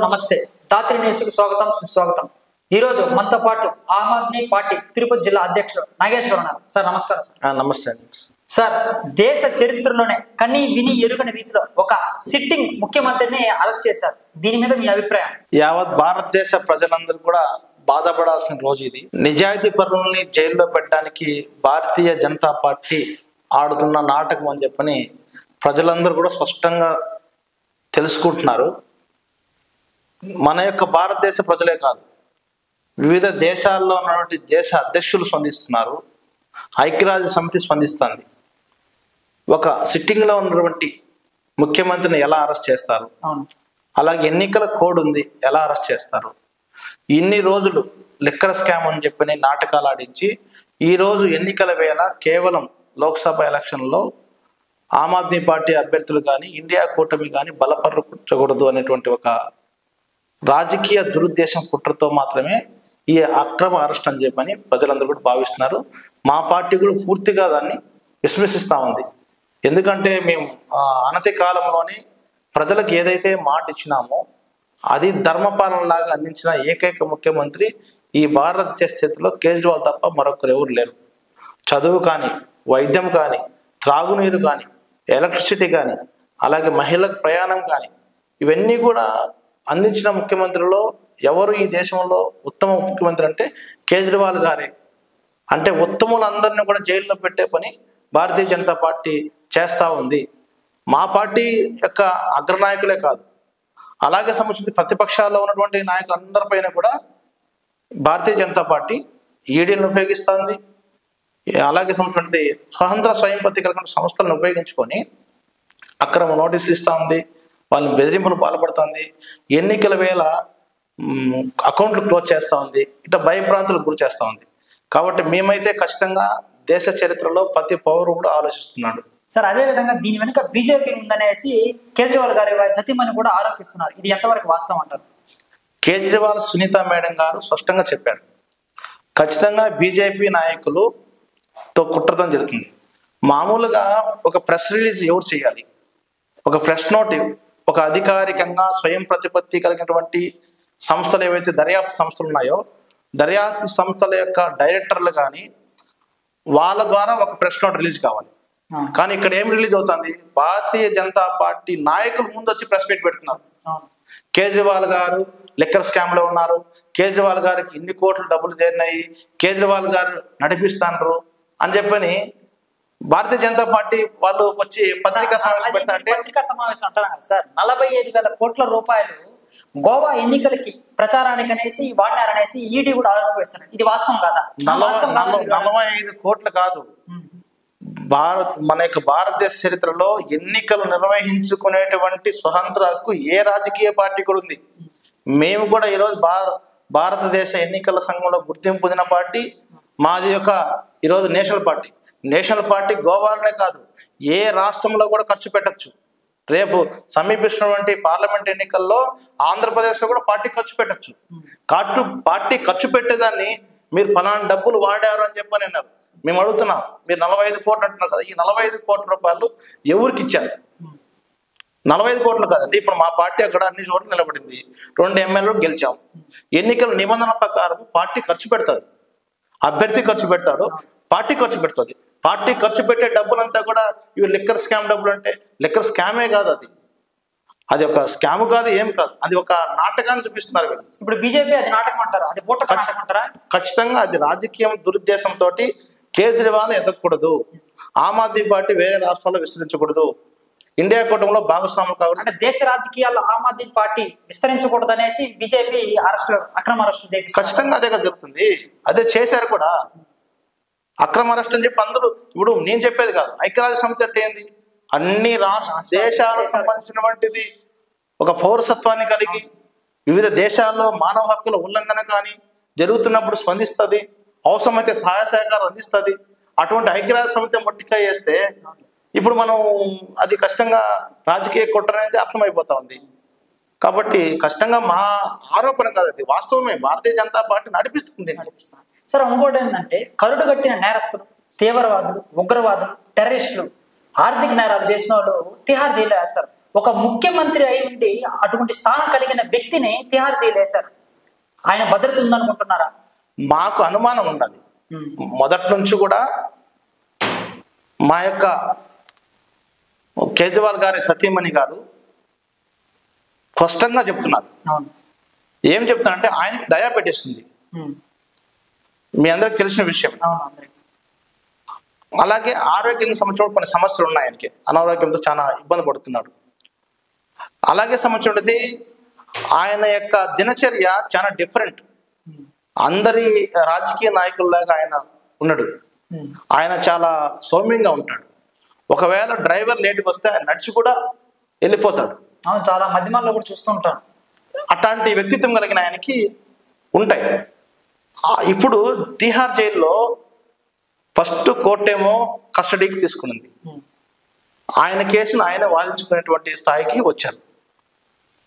నమస్తే తాత్రి న్యూస్కు స్వాగతం సుస్వాగతం। ఈ రోజు మనతో పాటు ఆమ్ ఆద్మీ పార్టీ తిరుపతి జిల్లా అధ్యక్షుడు నాగేష్ గారు ఉన్నారు। సార్ నమస్కారం సార్। నమస్తే సార్, దేశ చరిత్రలోనే కన్నీ విని ఎరుగని రీతిలో ఒక సిట్టింగ్ ముఖ్యమంత్రిని అరెస్ట్ చేశారు, దీని మీద మీ అభిప్రాయం? యావత్ భారతదేశ ప్రజలందరూ కూడా బాధపడాల్సిన రోజు ఇది। నిజాయితీ పరులని జైల్లో పెట్టడానికి భారతీయ జనతా పార్టీ ఆడుతున్న నాటకం అని చెప్పని ప్రజలందరూ కూడా స్పష్టంగా తెలుసుకుంటున్నారు। మన యొక్క భారతదేశ ప్రజలే కాదు, వివిధ దేశాల్లో ఉన్నటువంటి దేశ అధ్యక్షులు స్పందిస్తున్నారు, ఐక్యరాజ్య సమితి స్పందిస్తుంది। ఒక సిట్టింగ్ లో ఉన్నటువంటి ముఖ్యమంత్రిని ఎలా అరెస్ట్ చేస్తారు, అలాగే ఎన్నికల కోడ్ ఉంది ఎలా అరెస్ట్ చేస్తారు? ఇన్ని రోజులు లిక్కర్ స్కామ్ అని చెప్పని నాటకాలు ఆడించి ఈ రోజు ఎన్నికల వేళ కేవలం లోక్సభ ఎలక్షన్లో ఆమ్ ఆద్మీ పార్టీ అభ్యర్థులు కానీ ఇండియా కూటమి కానీ బలపరచకూడదు అనేటువంటి ఒక రాజకీయ దురుద్దేశం కుట్రతో మాత్రమే ఈ అక్రమ అరెస్ట్ అని చెప్పని ప్రజలందరూ కూడా భావిస్తున్నారు। మా పార్టీ కూడా పూర్తిగా దాన్ని విశ్వసిస్తూ ఉంది। ఎందుకంటే మేము అనతి కాలంలోనే ప్రజలకు ఏదైతే మాట ఇచ్చినామో అది ధర్మపాలనలాగా అందించిన ఏకైక ముఖ్యమంత్రి ఈ భారతదేశ చేతిలో కేజ్రీవాల్ తప్ప మరొకరు ఎవరు లేరు। చదువు కానీ, వైద్యం కానీ, త్రాగునీరు కానీ, ఎలక్ట్రిసిటీ కానీ, అలాగే మహిళలకు ప్రయాణం కానీ, ఇవన్నీ కూడా అందించిన ముఖ్యమంత్రిలో ఎవరు ఈ దేశంలో ఉత్తమ ముఖ్యమంత్రి అంటే కేజ్రీవాల్ గారే। అంటే ఉత్తములందరినీ కూడా జైల్లో పెట్టే పని భారతీయ జనతా పార్టీ చేస్తూ ఉంది। మా పార్టీ యొక్క అగ్రనాయకులే కాదు, అలాగే సంబంధించి ప్రతిపక్షాల్లో ఉన్నటువంటి నాయకులందరిపైన కూడా భారతీయ జనతా పార్టీ ఈడీలను ఉపయోగిస్తుంది। అలాగే సంబంధించి స్వతంత్ర స్వయం ప్రతికల్పన సంస్థలను ఉపయోగించుకొని అక్రమ నోటీసులు ఇస్తూ ఉంది, వాళ్ళని బెదిరింపులు పాల్పడుతుంది, ఎన్నికల వేళ అకౌంట్లు క్లోజ్ చేస్తూ ఉంది, ఇట్లా భయభ్రాంతులకు గురి చేస్తూ ఉంది। కాబట్టి మేమైతే ఖచ్చితంగా దేశ చరిత్రలో ప్రతి పౌరుడు కూడా ఆలోచిస్తున్నాడు। సార్, అదే విధంగా దీని వెనుక బీజేపీ ఉందనేసి కేజ్రీవాల్ గారి సతీమణి కూడా ఆరోపిస్తున్నారు, ఇది ఎంతవరకు వాస్తవం అంటారు? కేజ్రీవాల్ సునీత మేడం గారు స్పష్టంగా చెప్పారు, ఖచ్చితంగా బీజేపీ నాయకులతో కుట్రతో జరుగుతుంది। మామూలుగా ఒక ప్రెస్ రిలీజ్ ఎవరు చేయాలి? ఒక ప్రెస్ నోట్ ఒక అధికారికంగా స్వయం ప్రతిపత్తి కలిగినటువంటి సంస్థలు ఏవైతే దర్యాప్తు సంస్థలు ఉన్నాయో దర్యాప్తు సంస్థల యొక్క డైరెక్టర్లు కానీ వాళ్ళ ద్వారా ఒక ప్రెస్ నోట్ రిలీజ్ కావాలి। కానీ ఇక్కడ ఏం రిలీజ్ అవుతుంది? భారతీయ జనతా పార్టీ నాయకులు ముందు వచ్చి ప్రెస్ మీట్ పెడుతున్నారు। కేజ్రీవాల్ గారు లిక్కర్ స్కామ్ లో ఉన్నారు, కేజ్రీవాల్ గారికి ఇన్ని కోట్ల డబ్బులు చేరినాయి, కేజ్రీవాల్ గారు నడిపిస్తాండ్రు అని చెప్పని భారతీయ జనతా పార్టీ వాళ్ళు వచ్చి పత్రికా సమావేశం పెడతారంటే పత్రికా సమావేశం అంటారు కదా సార్। 45,000 కోట్ల రూపాయలు గోవా ఎన్నికలకి ప్రచారానికి అనేసి వాడినారనేసి ఈడీ కూడా ఆరోపిస్తున్నారు, ఇది వాస్తవం కాదా? 45 కోట్లు కాదు, మన యొక్క భారతదేశ చరిత్రలో ఎన్నికలు నిర్వహించుకునేటువంటి స్వతంత్ర హక్కు ఏ రాజకీయ పార్టీ కూడా ఉంది। మేము కూడా ఈరోజు భారతదేశ ఎన్నికల సంఘంలో గుర్తింపు పొందిన పార్టీ మాది యొక్క ఈరోజు నేషనల్ పార్టీ గోవాలోనే కాదు ఏ రాష్ట్రంలో కూడా ఖర్చు పెట్టచ్చు। రేపు సమీపిస్తున్నటువంటి పార్లమెంట్ ఎన్నికల్లో ఆంధ్రప్రదేశ్లో కూడా పార్టీ ఖర్చు పెట్టచ్చు। పార్టీ ఖర్చు పెట్టేదాన్ని మీరు ఫలానా డబ్బులు వాడారు అని చెప్పని అన్నారు। మేము అడుగుతున్నాం, మీరు 45 కోట్లు అంటున్నారు కదా, ఈ 45 కోట్ల రూపాయలు ఎవరికి ఇచ్చారు? 45 కోట్లు కాదండి, ఇప్పుడు మా పార్టీ అక్కడ అన్ని చోట్ల నిలబడింది, 2 ఎమ్మెల్యేలు గెలిచాం। ఎన్నికల నిబంధన ప్రకారం పార్టీ ఖర్చు పెడుతుంది, అభ్యర్థి ఖర్చు పెడతాడు, పార్టీ ఖర్చు పెడుతుంది। పార్టీ ఖర్చు పెట్టే డబ్బులంతా కూడా ఇవి లిక్కర్ స్కామ్ డబ్బులు అంటే లిక్కర్ స్కామే కాదు, అది ఒక స్కామ్ కాదు, ఏం కాదు, అది ఒక నాటకాన్ని చూపిస్తున్నారు వీళ్ళు। ఇప్పుడు బీజేపీ అది నాటకం అంటారు, అది నాటకం అంటారా? ఖచ్చితంగా అది రాజకీయం దురుద్దేశంతో కేజ్రీవాల్ ఎదగకూడదు, ఆమ్ ఆద్మీ పార్టీ వేరే రాష్ట్రాల్లో విస్తరించకూడదు, ఇండియా కూటమిలో భాగస్వాములు కాకూడదు, అంటే దేశ రాజకీయాల్లో ఆమ్ ఆద్మీ పార్టీ విస్తరించకూడదు అనేసి బీజేపీ అక్రమ అరెస్టులు చేసి ఖచ్చితంగా అదే జరుగుతుంది, అదే చేశారు కూడా। అక్రమ అరెస్ట్ అని చెప్పి అందరూ, ఇప్పుడు నేను చెప్పేది కాదు, ఐక్యరాజ్య సమితి అంటే ఏంది? అన్ని దేశాలకు సంబంధించినటువంటిది, ఒక పౌరసత్వాన్ని కలిగి వివిధ దేశాల్లో మానవ హక్కుల ఉల్లంఘన కానీ జరుగుతున్నప్పుడు స్పందిస్తుంది, అవసరమైతే సహాయ సహకారం అందిస్తుంది। అటువంటి ఐక్యరాజ్య సమితి మొట్టికాయ చేస్తే ఇప్పుడు మనం అది ఖచ్చితంగా రాజకీయ కుట్ర అనేది అర్థమైపోతా ఉంది। కాబట్టి ఖచ్చితంగా మా ఆరోపణ కాదు, అది వాస్తవమే, భారతీయ జనతా పార్టీ నడిపిస్తుంది। సార్, ఇంకోటి ఏంటంటే కరుడు కట్టిన నేరస్తులు, తీవ్రవాదులు, ఉగ్రవాదులు, టెర్రరిస్టులు, ఆర్థిక నేరాలు చేసిన వాళ్ళు తిహార్ జైల్లో వేస్తారు, ఒక ముఖ్యమంత్రి అయి ఉండి అటువంటి స్థానం కలిగిన వ్యక్తిని తిహార్ జైలు వేశారు. ఆయన భద్రత ఉందనుకుంటున్నారా? మాకు అనుమానం ఉన్నది. మొదటి నుంచి కూడా మా యొక్క కేజ్రీవాల్ గారి సతీమణి గారు స్పష్టంగా చెప్తున్నారు. అవును. ఏం చెప్తానంటే ఆయనకి డయాబెటీస్ ఉంది, మీ అందరికి తెలిసిన విషయం. అలాగే ఆరోగ్యానికి సంబంధించిన కొన్ని సమస్యలు ఉన్నాయి. ఆయనకి అనారోగ్యంతో చాలా ఇబ్బంది పడుతున్నాడు. అలాగే సంబంధించినది ఆయన యొక్క దినచర్య చాలా డిఫరెంట్. అందరి రాజకీయ నాయకుల్లాగా ఆయన ఉన్నాడు. ఆయన చాలా సౌమ్యంగా ఉంటాడు. ఒకవేళ డ్రైవర్ లేట్కి వస్తే ఆయన నడిచి కూడా వెళ్ళిపోతాడు. చాలా మధ్యమాల్లో కూడా చూస్తుంటాను. అట్లాంటి వ్యక్తిత్వం కలిగిన ఆయనకి ఉంటాయి. ఇప్పుడు తిహార్ జైల్లో ఫస్ట్ కోర్టేమో కస్టడీకి తీసుకున్నది. ఆయన కేసును ఆయన వాదించుకునేటువంటి స్థాయికి వచ్చారు.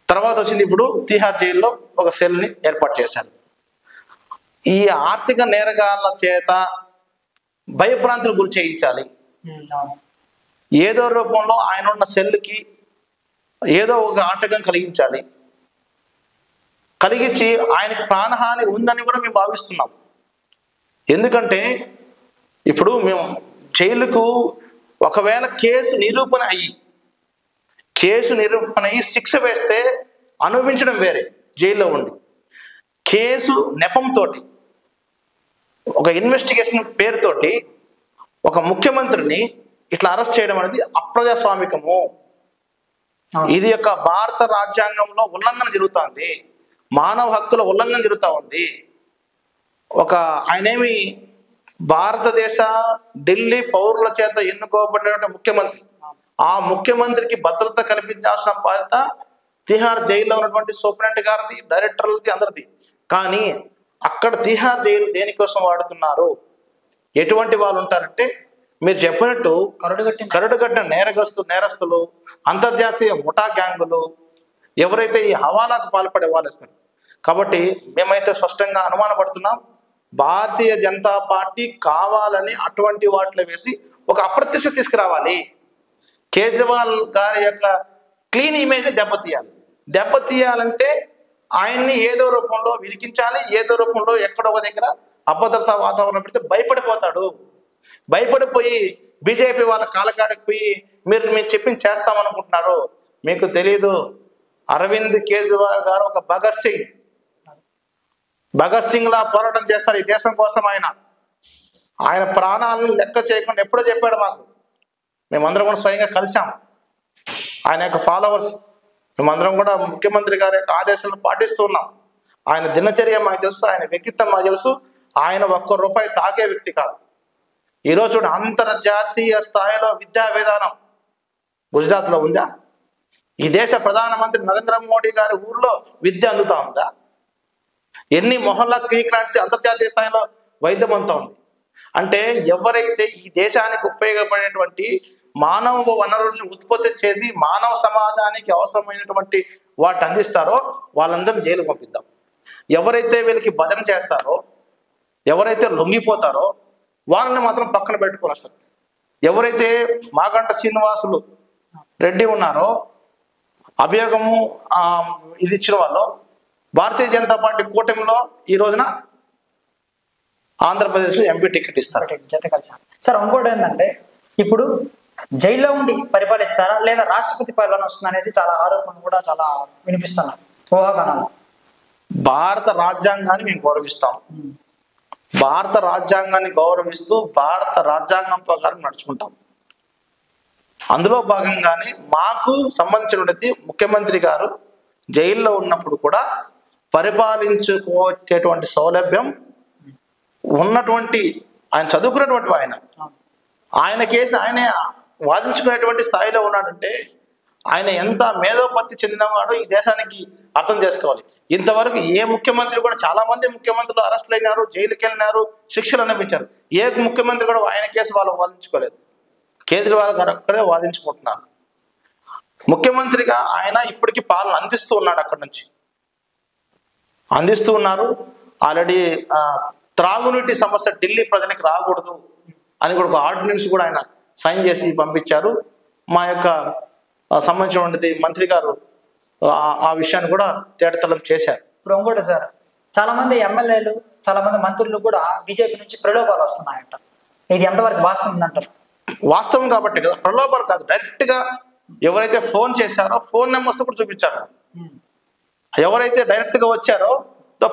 తర్వాత వచ్చింది ఇప్పుడు తిహార్ జైల్లో ఒక సెల్ని ఏర్పాటు చేశారు. ఈ ఆర్థిక నేరగాళ్ళ చేత భయభ్రాంతులు గురి చేయించాలి. ఏదో రూపంలో ఆయన ఉన్న సెల్కి ఏదో ఒక ఆటంకం కలిగించాలి. కలిగించి ఆయనకు ప్రాణహాని ఉందని కూడా మేము భావిస్తున్నాం. ఎందుకంటే ఇప్పుడు మేము జైలుకు ఒకవేళ కేసు నిరూపణ అయ్యి శిక్ష వేస్తే అనుభవించడం వేరే, జైల్లో ఉండి కేసు నెపంతో ఒక ఇన్వెస్టిగేషన్ పేరుతోటి ఒక ముఖ్యమంత్రిని ఇట్లా అరెస్ట్ చేయడం అనేది అప్రజాస్వామికము. ఇది యొక్క భారత రాజ్యాంగంలో ఉల్లంఘన జరుగుతోంది, మానవ హక్కుల ఉల్లంఘన జరుగుతూ ఉంది. ఆయనేమి భారతదేశ ఢిల్లీ పౌరుల చేత ఎన్నుకోబడిన ముఖ్యమంత్రి. ఆ ముఖ్యమంత్రికి భద్రత కల్పించాల్సిన బాధ్యత తిహార్ జైల్లో ఉన్నటువంటి సూపరింటెండెంట్ గారిది, డైరెక్టర్లది, అందరిది. కానీ అక్కడ తిహార్ జైలు దేనికోసం వాడుతున్నారు? ఎటువంటి వాళ్ళు ఉంటారంటే మీరు చెప్పినట్టు కరడుగట్టిన నేరస్తులు, అంతర్జాతీయ ముఠా గ్యాంగులు, ఎవరైతే ఈ హవాలాకు పాల్పడే వాళ్ళు ఇస్తారు. కాబట్టి మేమైతే స్పష్టంగా అనుమానపడుతున్నాం, భారతీయ జనతా పార్టీ కావాలని అటువంటి వాటిలో వేసి ఒక అప్రత్యక్ష తీసుకురావాలి. కేజ్రీవాల్ గారి యొక్క క్లీన్ ఇమేజ్ దెబ్బతీయాలంటే ఆయన్ని ఏదో రూపంలో విరికించాలి. ఏదో రూపంలో ఎక్కడో ఒక దగ్గర అభద్రతా వాతావరణం పెడితే భయపడిపోయి బీజేపీ వాళ్ళ కాలకాడికి పోయి మీరు చెప్పింది చేస్తామనుకుంటున్నారు. మీకు తెలీదు, అరవింద్ కేజ్రీవాల్ గారు ఒక భగత్ సింగ్ లా పోరాటం చేస్తారు ఈ దేశం కోసం. ఆయన ప్రాణాలను లెక్క చేయకుండా ఎప్పుడో చెప్పాడు మాకు. మేమందరం కూడా స్వయంగా కలిసాం. ఆయన యొక్క ఫాలోవర్స్ మేమందరం కూడా ముఖ్యమంత్రి గారి యొక్క ఆదేశాలను పాటిస్తూ ఉన్నాం. ఆయన దినచర్య మాకు తెలుసు, ఆయన వ్యక్తిత్వం మాకు తెలుసు. ఆయన ₹1 తాకే వ్యక్తి కాదు. ఈరోజు చూడండి, అంతర్జాతీయ స్థాయిలో విద్యా విధానం గుజరాత్లో ఉందా? ఈ దేశ ప్రధానమంత్రి నరేంద్ర మోడీ గారి ఊర్లో విద్య అందుతా ఉందా? ఎన్ని మొహల్లా క్లినిక్స్ అంతర్జాతీయ స్థాయిలో వైద్యం అంతా ఉంది. అంటే ఎవరైతే ఈ దేశానికి ఉపయోగపడేటువంటి మానవ వనరుల్ని ఉత్పత్తి చేసి మానవ సమాజానికి అవసరమైనటువంటి వాటిని అందిస్తారో వాళ్ళందరినీ జైలు పంపిద్దాం. ఎవరైతే వీళ్ళకి భజన చేస్తారో, ఎవరైతే లొంగిపోతారో వాళ్ళని మాత్రం పక్కన పెట్టుకొని వస్తారు. ఎవరైతే మాగంట శ్రీనివాసులు రెడ్డి ఉన్నారో, అభియోగము ఇది ఇచ్చిన వాళ్ళు భారతీయ జనతా పార్టీ కూటమిలో ఈ రోజున ఆంధ్రప్రదేశ్లో ఎంపీ టికెట్ ఇస్తారు. సార్ ఇంకోటి ఏంటంటే, ఇప్పుడు జైల్లో ఉండి పరిపాలిస్తారా లేదా రాష్ట్రపతి పాలన వస్తుంది అనేసి చాలా ఆరోపణలు కూడా చాలా వినిపిస్తున్నారు, ఊహాగానాలు. భారత రాజ్యాంగాన్ని మేము గౌరవిస్తాం. భారత రాజ్యాంగాన్ని గౌరవిస్తూ భారత రాజ్యాంగం ప్రకారం నడుచుకుంటాం. అందులో భాగంగానే మాకు సంబంధించినటువంటి ముఖ్యమంత్రి గారు జైల్లో ఉన్నప్పుడు కూడా పరిపాలించుకోవచ్చేటువంటి సౌలభ్యం ఉన్నటువంటి ఆయన చదువుకున్నటువంటి ఆయన కేసు ఆయనే వాదించుకునేటువంటి స్థాయిలో ఉన్నాడంటే ఆయన ఎంత మేధోపత్తి చెందినవాడో ఈ దేశానికి అర్థం చేసుకోవాలి. ఇంతవరకు ఏ ముఖ్యమంత్రి కూడా, చాలా మంది ముఖ్యమంత్రులు అరెస్టులు అయినారు, జైలుకి వెళ్ళినారు, శిక్షలు అనిపించారు. ఏ ముఖ్యమంత్రి కూడా ఆయన కేసు వాళ్ళు వాదించుకోలేదు. కేజ్రీవాల్ గారు అక్కడే వాదించుకుంటున్నారు. ముఖ్యమంత్రిగా ఆయన ఇప్పటికీ పాలన అందిస్తూ ఉన్నాడు. అక్కడి నుంచి అందిస్తూ ఉన్నారు. ఆల్రెడీ త్రాగునీటి సమస్య ఢిల్లీ ప్రజలకు రాకూడదు అని కూడా ఒక ఆర్డినెన్స్ కూడా ఆయన సైన్ చేసి పంపించారు. మా యొక్క సంబంధించినటువంటిది మంత్రి గారు ఆ విషయాన్ని కూడా తేటతలం చేశారు. ఇప్పుడు ఇంకోటి సార్, చాలా మంది ఎమ్మెల్యేలు, చాలా మంది మంత్రులు కూడా బీజేపీ నుంచి ప్రలోభాలు వస్తున్నాయంట. ఇది ఎంతవరకు వాస్తవం ఉందంటారు? వాస్తవం కాబట్టి కదా, ప్రలోభాలు కాదు, డైరెక్ట్ గా ఎవరైతే ఫోన్ చేశారో ఫోన్ నెంబర్స్ కూడా చూపించారు. ఎవరైతే డైరెక్ట్ గా వచ్చారో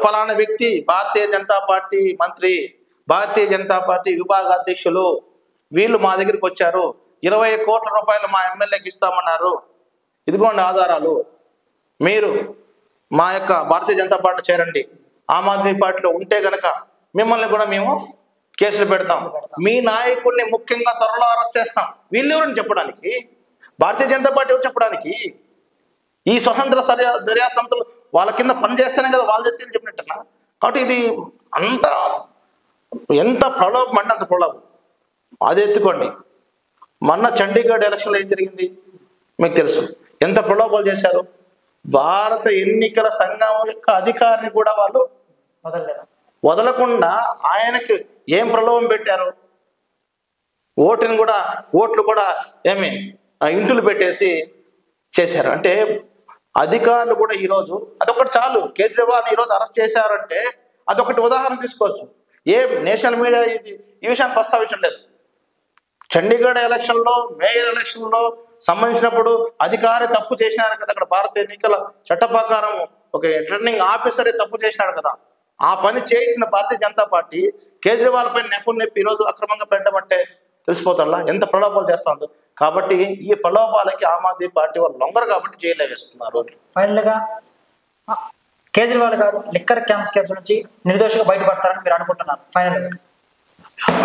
ఫలానా వ్యక్తి భారతీయ జనతా పార్టీ మంత్రి, భారతీయ జనతా పార్టీ విభాగ అధ్యక్షులు, వీళ్ళు మా దగ్గరికి వచ్చారు, 20 కోట్ల రూపాయలు మా ఎమ్మెల్యేకి ఇస్తామన్నారు, ఇదిగోండి ఆధారాలు, మీరు మా యొక్క భారతీయ జనతా పార్టీ చేరండి, ఆమ్ ఆద్మీ పార్టీలో ఉంటే గనక మిమ్మల్ని కూడా మేము కేసులు పెడతాం, మీ నాయకుడిని ముఖ్యంగా త్వరలో అరెస్ట్ చేస్తాం. వీళ్ళు ఎవరని చెప్పడానికి? భారతీయ జనతా పార్టీ ఎవరు చెప్పడానికి? ఈ స్వతంత్ర దర్యాప్తు సంస్థలు వాళ్ళ కింద పనిచేస్తేనే కదా వాళ్ళు చెప్పినట్టన్నా. కాబట్టి ఇది అంత ఎంత ప్రలోభం అంటే అంత ప్రలోభం. అది ఎత్తుకోండి. మొన్న చండీగఢ్ ఎలక్షన్లో ఏం జరిగింది మీకు తెలుసు, ఎంత ప్రలోభాలు చేశారు. భారత ఎన్నికల సంఘం యొక్క అధికారిని కూడా వాళ్ళు వదలకుండా ఆయనకి ఏం ప్రలోభం పెట్టారు. ఓట్లు కూడా ఏమి ఇంటులు పెట్టేసి చేశారు. అంటే అధికారులు కూడా ఈరోజు అదొకటి చాలు, కేజ్రీవాల్ ఈరోజు అరెస్ట్ చేశారంటే అదొకటి ఉదాహరణ తీసుకోవచ్చు. ఏ నేషనల్ మీడియా ఈ విషయాన్ని ప్రస్తావించడం లేదు. చండీగఢ్ ఎలక్షన్లో, మేయర్ ఎలక్షన్లో సంబంధించినప్పుడు అధికారి తప్పు చేసినారు కదా, అక్కడ భారత ఎన్నికల చట్ట ప్రకారం ఒక రిటర్నింగ్ ఆఫీసరే తప్పు చేసినాడు కదా, ఆ పని చేయించిన భారతీయ జనతా పార్టీ కేజ్రీవాల్ పైన నెప్పి ఈరోజు అక్రమంగా పెట్టడం అంటే తెలిసిపోతాడా ఎంత ప్రలోభాలు చేస్తుందో. కాబట్టి ఈ ప్రలోభాలకి ఆమ్ ఆద్మీ పార్టీ వాళ్ళు లొంగరు కాబట్టి జైల్లో వేస్తున్నారు. ఫైనల్ గా కేజ్రీవాల్ గారు లిక్కర్ స్కామ్స్ నుంచి నిర్దోషిగా బయటపడతారని మీరు అనుకుంటున్నారు? ఫైనల్ గా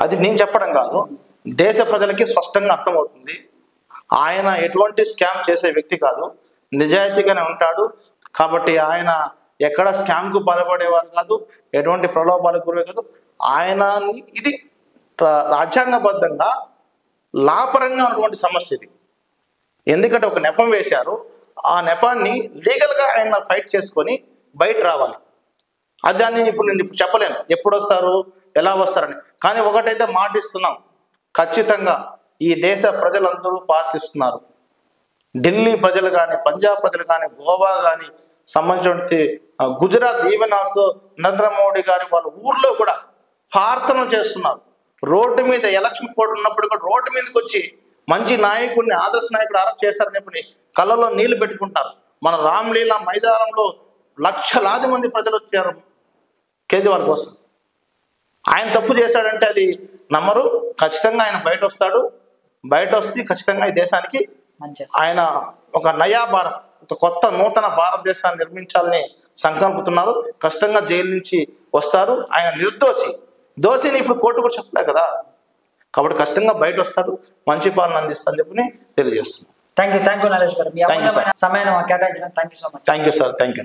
అది నేను చెప్పడం కాదు, దేశ ప్రజలకి స్పష్టంగా అర్థమవుతుంది. ఆయన ఎటువంటి స్కామ్ చేసే వ్యక్తి కాదు, నిజాయితీగానే ఉంటాడు. కాబట్టి ఆయన ఎక్కడ స్కామ్కు పాల్పడేవారు కాదు, ఎటువంటి ప్రలోభాలకు గురి కాదు. ఆయన ఇది రాజ్యాంగబద్ధంగా లాపరంగా ఉన్నటువంటి సమస్య ఇది. ఎందుకంటే ఒక నెపం వేశారు, ఆ నెపాన్ని లీగల్గా ఆయన ఫైట్ చేసుకొని బయట రావాలి. దాన్ని నేను ఇప్పుడు చెప్పలేను ఎప్పుడు వస్తారు, ఎలా వస్తారని. కానీ ఒకటైతే మాటిస్తున్నాం, ఖచ్చితంగా ఈ దేశ ప్రజలందరూ పాటిస్తున్నారు. ఢిల్లీ ప్రజలు కానీ, పంజాబ్ ప్రజలు కానీ, గోవా కానీ, సంబంధించిన గుజరాత్, ఈవెన్ ఆల్సో నరేంద్ర మోడీ గారి వాళ్ళ ఊర్లో కూడా ప్రార్థనలు చేస్తున్నారు. రోడ్డు మీద ఎలక్షన్ కోడ్ ఉన్నప్పుడు కూడా రోడ్డు మీదకి వచ్చి మంచి నాయకుడిని, ఆదర్శ నాయకుడు అరెస్ట్ చేశారని చెప్పి కళ్ళలో నీళ్లు పెట్టుకుంటారు. మన రామ్లీలా మైదానంలో లక్షలాది మంది ప్రజలు వచ్చారు కేజ్రీవాల్ కోసం. ఆయన తప్పు చేశాడంటే అది నమ్మరు. ఖచ్చితంగా ఆయన బయట వస్తాడు. బయట వస్తే ఖచ్చితంగా ఈ దేశానికి ఆయన ఒక నయా భారత్, ఒక కొత్త నూతన భారతదేశాన్ని నిర్మించాలని సంకల్పిస్తున్నారు. ఖచ్చితంగా జైలు నుంచి వస్తారు. ఆయన దోషిని ఇప్పుడు కోర్టు కూడా చెప్పలే కదా, కాబట్టి ఖచ్చితంగా బయట వస్తాడు, మంచి పాలన అందిస్తా అని చెప్పి తెలియజేస్తున్నాను. థ్యాంక్ యూ నరేష్ గారు, మీ సమయాన్ని కేటాయించిన thank you so much. Thank you sir. Thank you.